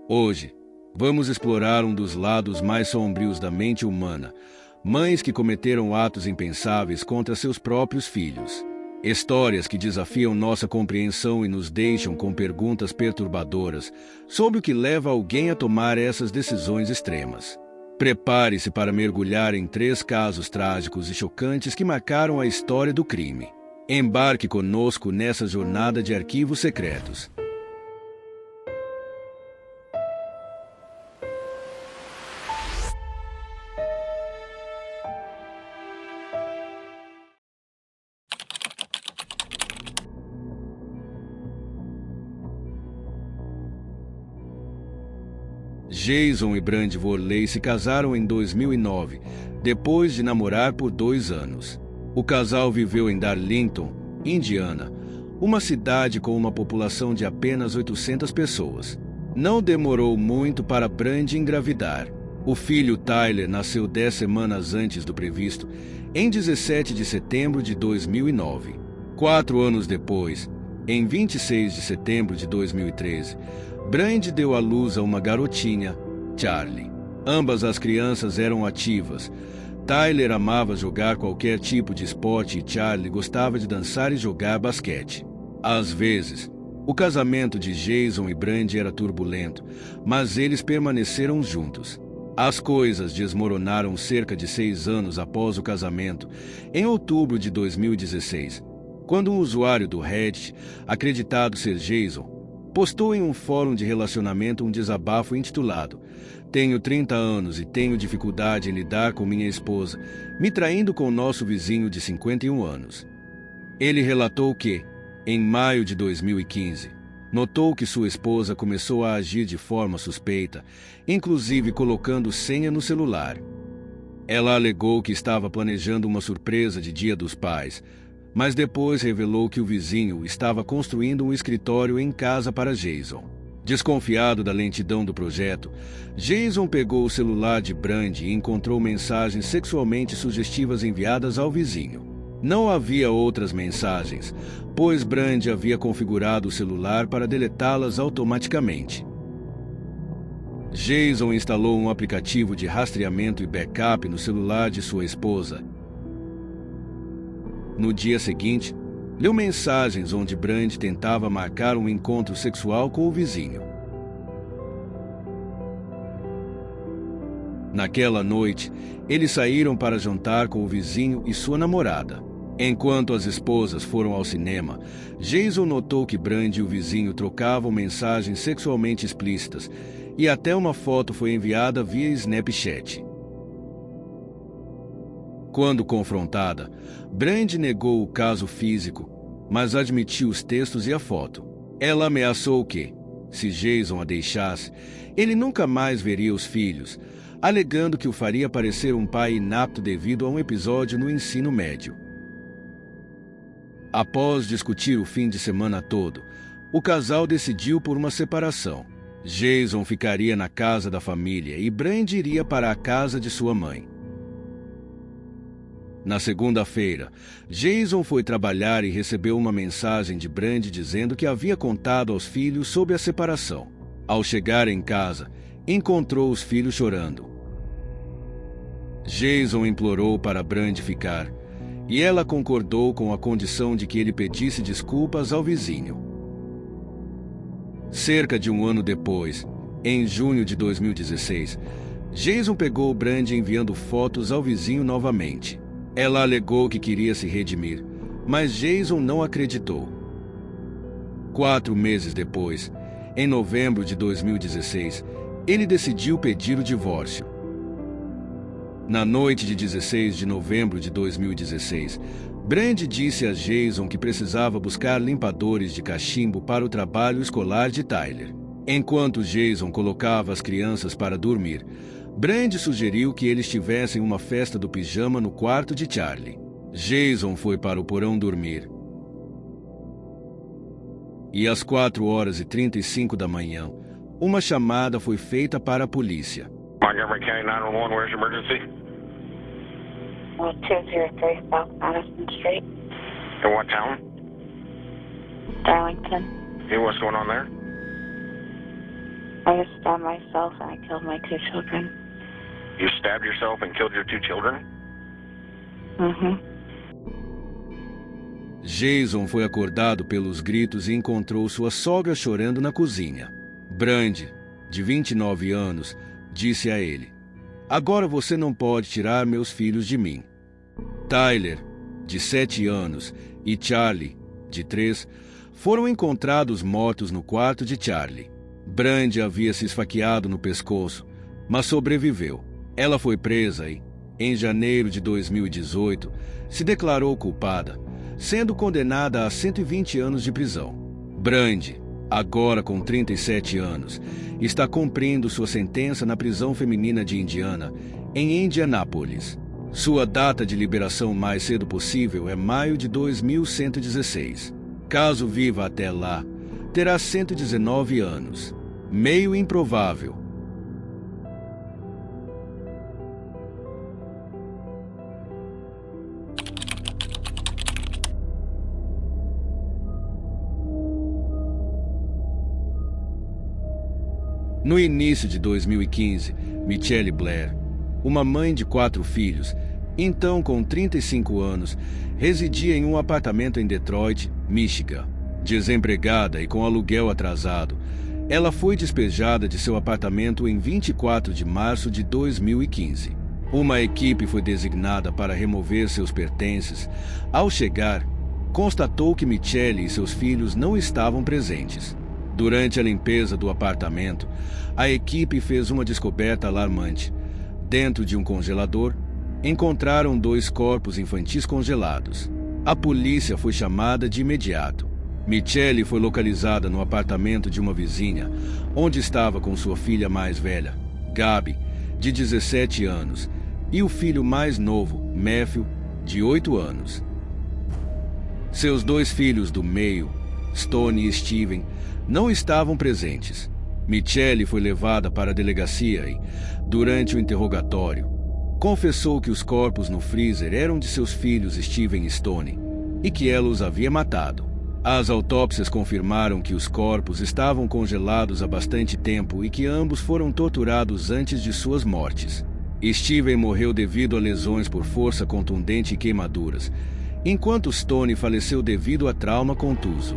Hoje, vamos explorar um dos lados mais sombrios da mente humana, mães que cometeram atos impensáveis contra seus próprios filhos. Histórias que desafiam nossa compreensão e nos deixam com perguntas perturbadoras sobre o que leva alguém a tomar essas decisões extremas. Prepare-se para mergulhar em 3 casos trágicos e chocantes que marcaram a história do crime. Embarque conosco nessa jornada de arquivos secretos. Jason e Brandy Worley se casaram em 2009, depois de namorar por 2 anos. O casal viveu em Darlington, Indiana, uma cidade com uma população de apenas 800 pessoas. Não demorou muito para Brandy engravidar. O filho Tyler nasceu 10 semanas antes do previsto, em 17 de setembro de 2009. 4 anos depois, em 26 de setembro de 2013, Brandy deu à luz a uma garotinha, Charlie. Ambas as crianças eram ativas. Tyler amava jogar qualquer tipo de esporte e Charlie gostava de dançar e jogar basquete. Às vezes, o casamento de Jason e Brandy era turbulento, mas eles permaneceram juntos. As coisas desmoronaram cerca de 6 anos após o casamento, em outubro de 2016, quando um usuário do Reddit, acreditado ser Jason, postou em um fórum de relacionamento um desabafo intitulado "Tenho 30 anos e tenho dificuldade em lidar com minha esposa, me traindo com nosso vizinho de 51 anos. Ele relatou que, em maio de 2015, notou que sua esposa começou a agir de forma suspeita, inclusive colocando senha no celular. Ela alegou que estava planejando uma surpresa de Dia dos Pais, mas depois revelou que o vizinho estava construindo um escritório em casa para Jason. Desconfiado da lentidão do projeto, Jason pegou o celular de Brandy e encontrou mensagens sexualmente sugestivas enviadas ao vizinho. Não havia outras mensagens, pois Brandy havia configurado o celular para deletá-las automaticamente. Jason instalou um aplicativo de rastreamento e backup no celular de sua esposa. No dia seguinte, leu mensagens onde Brandy tentava marcar um encontro sexual com o vizinho. Naquela noite, eles saíram para jantar com o vizinho e sua namorada. Enquanto as esposas foram ao cinema, Jason notou que Brandy e o vizinho trocavam mensagens sexualmente explícitas e até uma foto foi enviada via Snapchat. Quando confrontada, Brandy negou o caso físico, mas admitiu os textos e a foto. Ela ameaçou que, se Jason a deixasse, ele nunca mais veria os filhos, alegando que o faria parecer um pai inapto devido a um episódio no ensino médio. Após discutir o fim de semana todo, o casal decidiu por uma separação. Jason ficaria na casa da família e Brandy iria para a casa de sua mãe. Na segunda-feira, Jason foi trabalhar e recebeu uma mensagem de Brandy dizendo que havia contado aos filhos sobre a separação. Ao chegar em casa, encontrou os filhos chorando. Jason implorou para Brandy ficar, e ela concordou com a condição de que ele pedisse desculpas ao vizinho. Cerca de 1 ano depois, em junho de 2016, Jason pegou Brandy enviando fotos ao vizinho novamente. Ela alegou que queria se redimir, mas Jason não acreditou. 4 meses depois, em novembro de 2016, ele decidiu pedir o divórcio. Na noite de 16 de novembro de 2016, Brandy disse a Jason que precisava buscar limpadores de cachimbo para o trabalho escolar de Tyler. Enquanto Jason colocava as crianças para dormir, Brandy sugeriu que eles tivessem uma festa do pijama no quarto de Charlie. Jason foi para o porão dormir. E às 4h35 da manhã, uma chamada foi feita para a polícia. Montgomery County 911, where's your emergency? 203 South Madison Street, In what town? Darlington. Hey, what's going on there? I just stabbed myself and I killed my 2 children. You stabbed yourself and killed your 2 children? Mm-hmm. Jason foi acordado pelos gritos e encontrou sua sogra chorando na cozinha. Brandy, de 29 anos, disse a ele: "Agora você não pode tirar meus filhos de mim." Tyler, de 7 anos, e Charlie, de 3, foram encontrados mortos no quarto de Charlie. Brandy havia se esfaqueado no pescoço, mas sobreviveu. Ela foi presa e, em janeiro de 2018, se declarou culpada, sendo condenada a 120 anos de prisão. Brandy, agora com 37 anos, está cumprindo sua sentença na prisão feminina de Indiana, em Indianápolis. Sua data de liberação mais cedo possível é maio de 2116. Caso viva até lá, terá 119 anos. Meio improvável. No início de 2015, Michelle Blair, uma mãe de 4 filhos, então com 35 anos, residia em um apartamento em Detroit, Michigan. Desempregada e com aluguel atrasado, ela foi despejada de seu apartamento em 24 de março de 2015. Uma equipe foi designada para remover seus pertences. Ao chegar, constatou que Michelle e seus filhos não estavam presentes. Durante a limpeza do apartamento, a equipe fez uma descoberta alarmante. Dentro de um congelador, encontraram 2 corpos infantis congelados. A polícia foi chamada de imediato. Michelle foi localizada no apartamento de uma vizinha, onde estava com sua filha mais velha, Gabi, de 17 anos, e o filho mais novo, Matthew, de 8 anos. Seus 2 filhos do meio, Stone e Steven, não estavam presentes. Michelle foi levada para a delegacia e, durante o interrogatório, confessou que os corpos no freezer eram de seus filhos Steven e Stone e que ela os havia matado. As autópsias confirmaram que os corpos estavam congelados há bastante tempo e que ambos foram torturados antes de suas mortes. Steven morreu devido a lesões por força contundente e queimaduras, enquanto Stone faleceu devido a trauma contuso.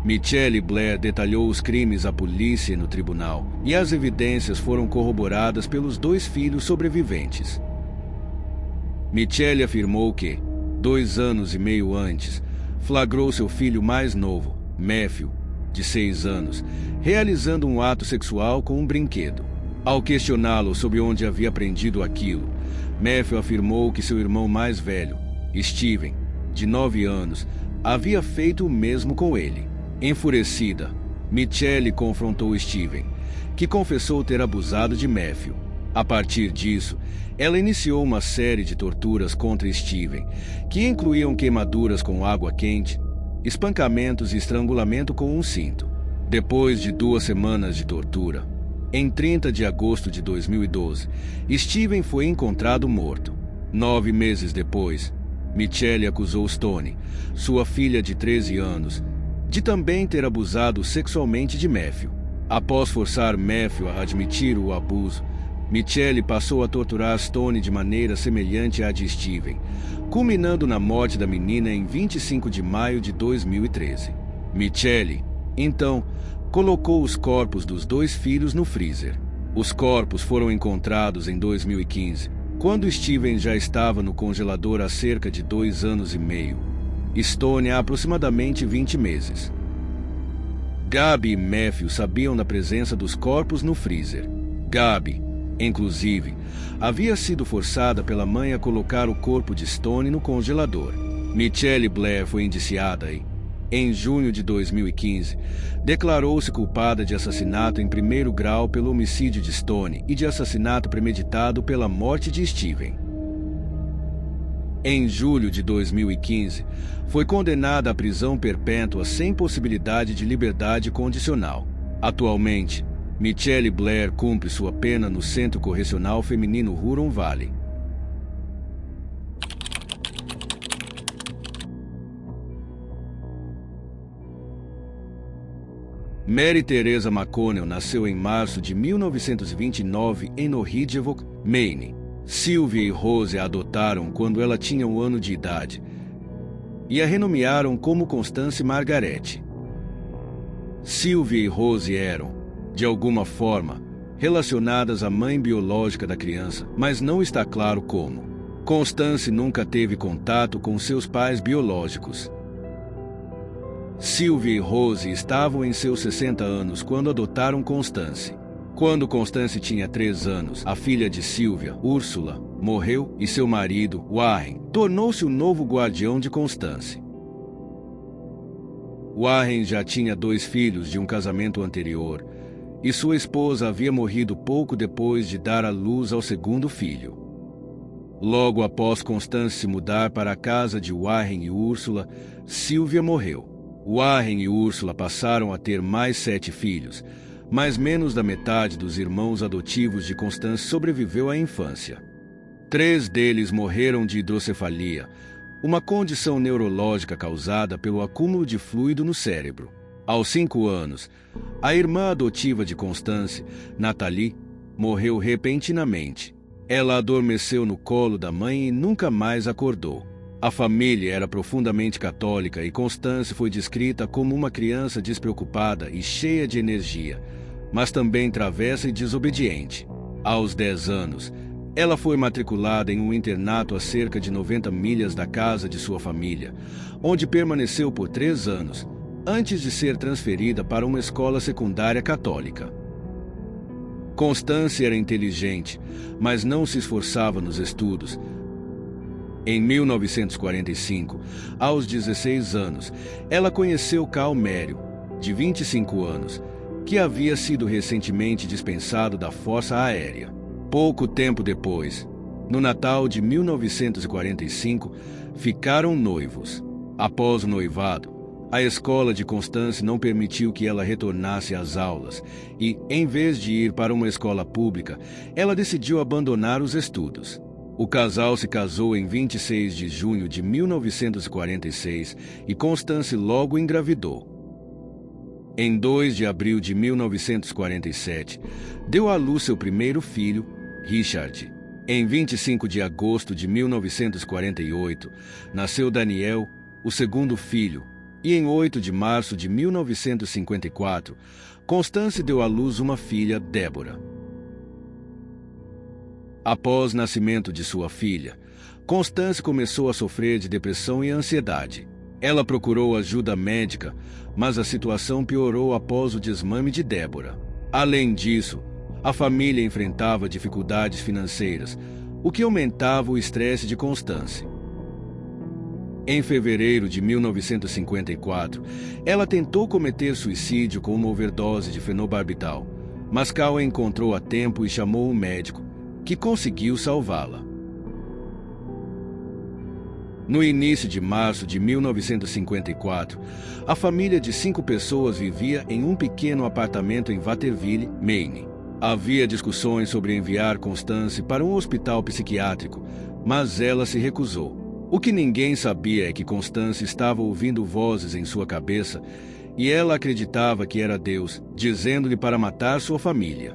Michelle Blair detalhou os crimes à polícia no tribunal e as evidências foram corroboradas pelos 2 filhos sobreviventes. Michelle afirmou que, 2 anos e meio antes, flagrou seu filho mais novo, Matthew, de 6 anos, realizando um ato sexual com um brinquedo. Ao questioná-lo sobre onde havia aprendido aquilo, Matthew afirmou que seu irmão mais velho, Steven, de 9 anos, havia feito o mesmo com ele. Enfurecida, Michelle confrontou Steven, que confessou ter abusado de Matthew. A partir disso, ela iniciou uma série de torturas contra Steven, que incluíam queimaduras com água quente, espancamentos e estrangulamento com um cinto. Depois de 2 semanas de tortura, em 30 de agosto de 2012, Steven foi encontrado morto. 9 meses depois, Michelle acusou Stone, sua filha de 13 anos, de também ter abusado sexualmente de Matthew. Após forçar Matthew a admitir o abuso, Michelle passou a torturar Stone de maneira semelhante à de Steven, culminando na morte da menina em 25 de maio de 2013. Michelle, então, colocou os corpos dos 2 filhos no freezer. Os corpos foram encontrados em 2015, quando Steven já estava no congelador há cerca de 2 anos e meio. Stone há aproximadamente 20 meses. Gabi e Matthew sabiam da presença dos corpos no freezer. Gabi, inclusive, havia sido forçada pela mãe a colocar o corpo de Stone no congelador. Michelle Blair foi indiciada e, em junho de 2015, declarou-se culpada de assassinato em 1º grau pelo homicídio de Stone e de assassinato premeditado pela morte de Steven. Em julho de 2015, foi condenada à prisão perpétua sem possibilidade de liberdade condicional. Atualmente, Michelle Blair cumpre sua pena no Centro Correcional Feminino Huron Valley. Mary Teresa McConnell nasceu em março de 1929 em Norridgewock, Maine. Sylvia e Rose a adotaram quando ela tinha 1 ano de idade e a renomearam como Constance Margaret. Sylvia e Rose eram, de alguma forma, relacionadas à mãe biológica da criança, mas não está claro como. Constance nunca teve contato com seus pais biológicos. Sylvia e Rose estavam em seus 60 anos quando adotaram Constance. Quando Constance tinha 3 anos, a filha de Sylvia, Úrsula, morreu e seu marido, Warren, tornou-se o novo guardião de Constance. Warren já tinha 2 filhos de um casamento anterior e sua esposa havia morrido pouco depois de dar à luz ao segundo filho. Logo após Constance se mudar para a casa de Warren e Úrsula, Sylvia morreu. Warren e Úrsula passaram a ter mais 7 filhos, mas menos da metade dos irmãos adotivos de Constance sobreviveu à infância. 3 deles morreram de hidrocefalia, uma condição neurológica causada pelo acúmulo de fluido no cérebro. Aos 5 anos, a irmã adotiva de Constance, Nathalie, morreu repentinamente. Ela adormeceu no colo da mãe e nunca mais acordou. A família era profundamente católica e Constance foi descrita como uma criança despreocupada e cheia de energia, mas também travessa e desobediente. Aos 10 anos, ela foi matriculada em um internato a cerca de 90 milhas da casa de sua família, onde permaneceu por 3 anos, antes de ser transferida para uma escola secundária católica. Constance era inteligente, mas não se esforçava nos estudos. Em 1945, aos 16 anos, ela conheceu Carl Merrill, de 25 anos, que havia sido recentemente dispensado da Força Aérea. Pouco tempo depois, no Natal de 1945, ficaram noivos. Após o noivado, a escola de Constance não permitiu que ela retornasse às aulas e, em vez de ir para uma escola pública, ela decidiu abandonar os estudos. O casal se casou em 26 de junho de 1946 e Constance logo engravidou. Em 2 de abril de 1947, deu à luz seu primeiro filho, Richard. Em 25 de agosto de 1948, nasceu Daniel, o segundo filho, e em 8 de março de 1954, Constance deu à luz uma filha, Débora. Após o nascimento de sua filha, Constance começou a sofrer de depressão e ansiedade. Ela procurou ajuda médica, mas a situação piorou após o desmame de Débora. Além disso, a família enfrentava dificuldades financeiras, o que aumentava o estresse de Constance. Em fevereiro de 1954, ela tentou cometer suicídio com uma overdose de fenobarbital, mas Carl a encontrou a tempo e chamou um médico, que conseguiu salvá-la. No início de março de 1954, a família de 5 pessoas vivia em um pequeno apartamento em Waterville, Maine. Havia discussões sobre enviar Constance para um hospital psiquiátrico, mas ela se recusou. O que ninguém sabia é que Constance estava ouvindo vozes em sua cabeça e ela acreditava que era Deus, dizendo-lhe para matar sua família.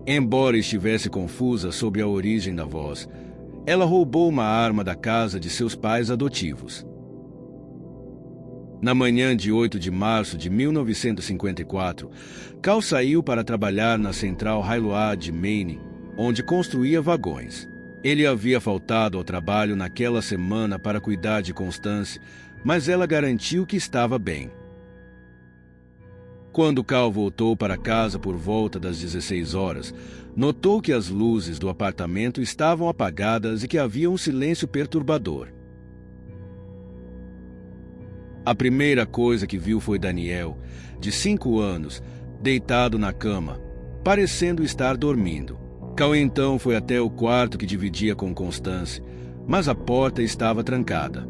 Embora estivesse confusa sobre a origem da voz, ela roubou uma arma da casa de seus pais adotivos. Na manhã de 8 de março de 1954, Carl saiu para trabalhar na Central Railroad de Maine, onde construía vagões. Ele havia faltado ao trabalho naquela semana para cuidar de Constance, mas ela garantiu que estava bem. Quando Carl voltou para casa por volta das 16 horas, notou que as luzes do apartamento estavam apagadas e que havia um silêncio perturbador. A primeira coisa que viu foi Daniel, de 5 anos, deitado na cama, parecendo estar dormindo. Carl então foi até o quarto que dividia com Constance, mas a porta estava trancada.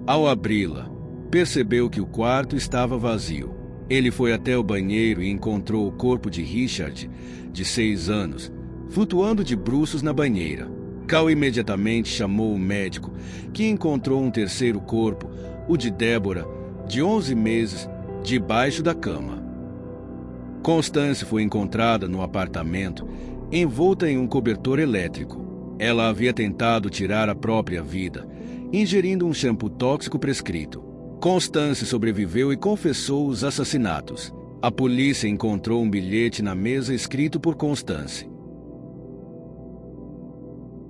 Ao abri-la, percebeu que o quarto estava vazio. Ele foi até o banheiro e encontrou o corpo de Richard, de 6 anos, flutuando de bruços na banheira. Carl imediatamente chamou o médico, que encontrou um terceiro corpo, o de Débora, de 11 meses, debaixo da cama. Constance foi encontrada no apartamento, envolta em um cobertor elétrico. Ela havia tentado tirar a própria vida, ingerindo um shampoo tóxico prescrito. Constance sobreviveu e confessou os assassinatos. A polícia encontrou um bilhete na mesa escrito por Constance.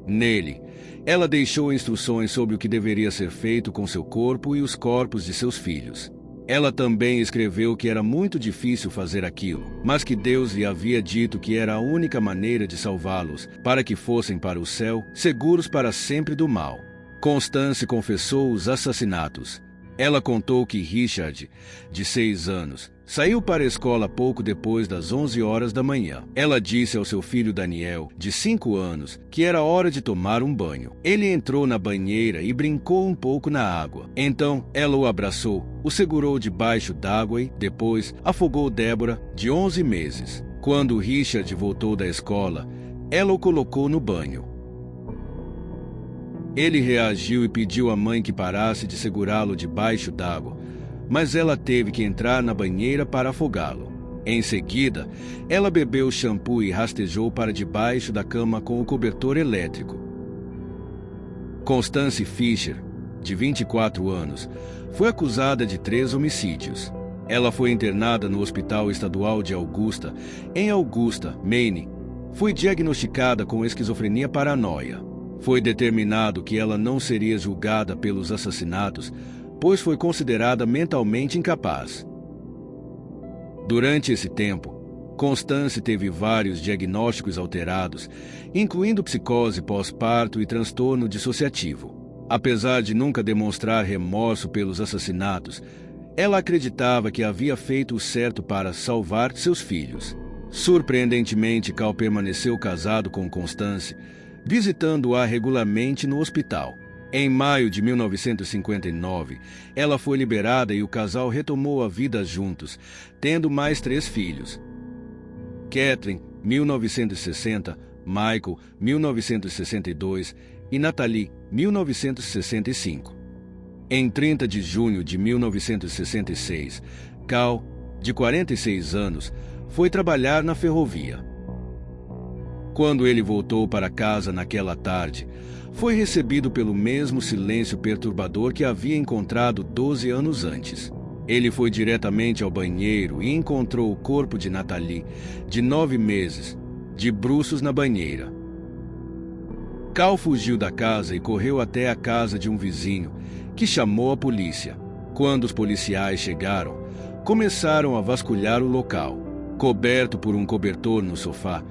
Nele, ela deixou instruções sobre o que deveria ser feito com seu corpo e os corpos de seus filhos. Ela também escreveu que era muito difícil fazer aquilo, mas que Deus lhe havia dito que era a única maneira de salvá-los, para que fossem para o céu, seguros para sempre do mal. Constance confessou os assassinatos. Ela contou que Richard, de 6 anos, saiu para a escola pouco depois das 11 horas da manhã. Ela disse ao seu filho Daniel, de 5 anos, que era hora de tomar um banho. Ele entrou na banheira e brincou um pouco na água. Então, ela o abraçou, o segurou debaixo d'água e, depois, afogou Débora, de 11 meses. Quando Richard voltou da escola, ela o colocou no banho. Ele reagiu e pediu à mãe que parasse de segurá-lo debaixo d'água, mas ela teve que entrar na banheira para afogá-lo. Em seguida, ela bebeu shampoo e rastejou para debaixo da cama com o cobertor elétrico. Constance Fisher, de 24 anos, foi acusada de 3 homicídios. Ela foi internada no Hospital Estadual de Augusta, em Augusta, Maine. Foi diagnosticada com esquizofrenia paranoia. Foi determinado que ela não seria julgada pelos assassinatos, pois foi considerada mentalmente incapaz. Durante esse tempo, Constance teve vários diagnósticos alterados, incluindo psicose pós-parto e transtorno dissociativo. Apesar de nunca demonstrar remorso pelos assassinatos, ela acreditava que havia feito o certo para salvar seus filhos. Surpreendentemente, Cal permaneceu casado com Constance, visitando-a regularmente no hospital. Em maio de 1959, ela foi liberada e o casal retomou a vida juntos, tendo mais 3 filhos. Kathleen, 1960, Michael, 1962 e Natalie, 1965. Em 30 de junho de 1966, Cal, de 46 anos, foi trabalhar na ferrovia. Quando ele voltou para casa naquela tarde, foi recebido pelo mesmo silêncio perturbador que havia encontrado 12 anos antes. Ele foi diretamente ao banheiro e encontrou o corpo de Natalie, de 9 meses, de bruços na banheira. Cal fugiu da casa e correu até a casa de um vizinho, que chamou a polícia. Quando os policiais chegaram, começaram a vasculhar o local. Coberto por um cobertor no sofá,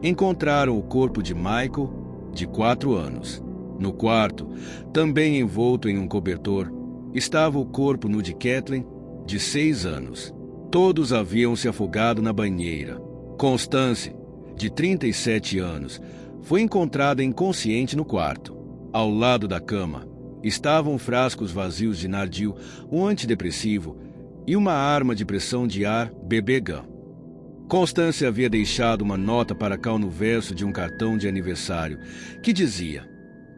encontraram o corpo de Michael, de 4 anos. No quarto, também envolto em um cobertor, estava o corpo nu de Kathleen, de 6 anos. Todos haviam se afogado na banheira. Constance, de 37 anos, foi encontrada inconsciente no quarto. Ao lado da cama, estavam frascos vazios de Nardil, um antidepressivo, e uma arma de pressão de ar BB Gun. Constance havia deixado uma nota para Cal no verso de um cartão de aniversário, que dizia: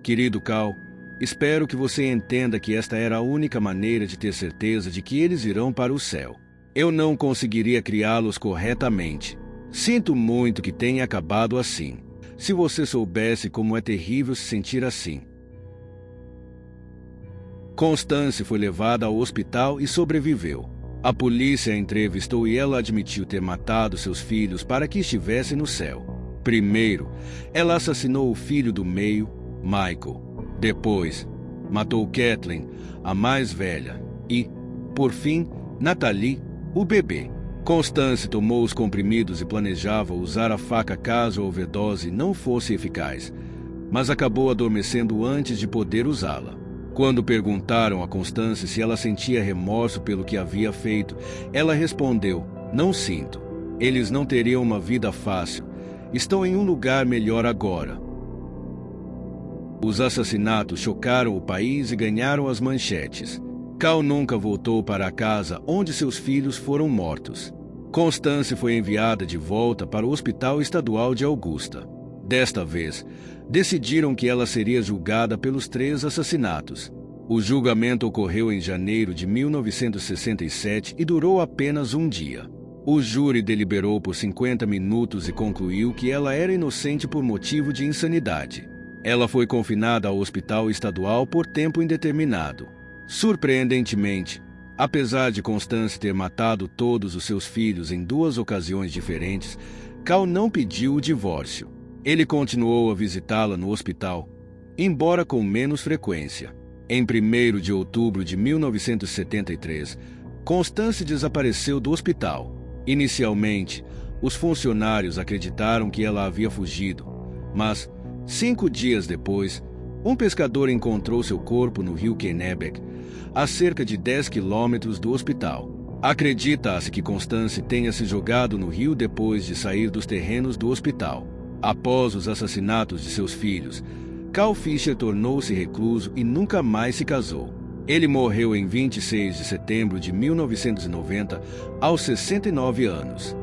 "Querido Cal, espero que você entenda que esta era a única maneira de ter certeza de que eles irão para o céu. Eu não conseguiria criá-los corretamente. Sinto muito que tenha acabado assim. Se você soubesse como é terrível se sentir assim." Constance foi levada ao hospital e sobreviveu. A polícia a entrevistou e ela admitiu ter matado seus filhos para que estivessem no céu. Primeiro, ela assassinou o filho do meio, Michael. Depois, matou Kathleen, a mais velha, e, por fim, Natalie, o bebê. Constance tomou os comprimidos e planejava usar a faca caso a overdose não fosse eficaz, mas acabou adormecendo antes de poder usá-la. Quando perguntaram a Constance se ela sentia remorso pelo que havia feito, ela respondeu: "Não sinto. Eles não teriam uma vida fácil. Estão em um lugar melhor agora." Os assassinatos chocaram o país e ganharam as manchetes. Cal nunca voltou para a casa onde seus filhos foram mortos. Constance foi enviada de volta para o Hospital Estadual de Augusta. Desta vez, decidiram que ela seria julgada pelos 3 assassinatos. O julgamento ocorreu em janeiro de 1967 e durou apenas um dia. O júri deliberou por 50 minutos e concluiu que ela era inocente por motivo de insanidade. Ela foi confinada ao hospital estadual por tempo indeterminado. Surpreendentemente, apesar de Constance ter matado todos os seus filhos em 2 ocasiões diferentes, Cal não pediu o divórcio. Ele continuou a visitá-la no hospital, embora com menos frequência. Em 1º de outubro de 1973, Constance desapareceu do hospital. Inicialmente, os funcionários acreditaram que ela havia fugido, mas, 5 dias depois, um pescador encontrou seu corpo no rio Kennebec, a cerca de 10 quilômetros do hospital. Acredita-se que Constance tenha se jogado no rio depois de sair dos terrenos do hospital. Após os assassinatos de seus filhos, Carl Fisher tornou-se recluso e nunca mais se casou. Ele morreu em 26 de setembro de 1990, aos 69 anos.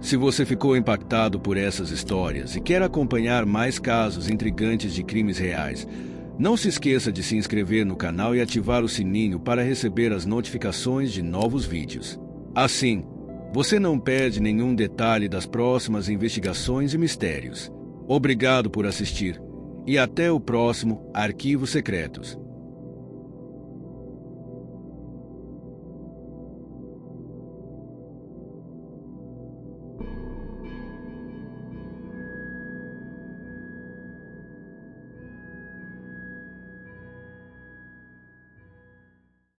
Se você ficou impactado por essas histórias e quer acompanhar mais casos intrigantes de crimes reais, não se esqueça de se inscrever no canal e ativar o sininho para receber as notificações de novos vídeos. Assim, você não perde nenhum detalhe das próximas investigações e mistérios. Obrigado por assistir e até o próximo Arquivos Secretos.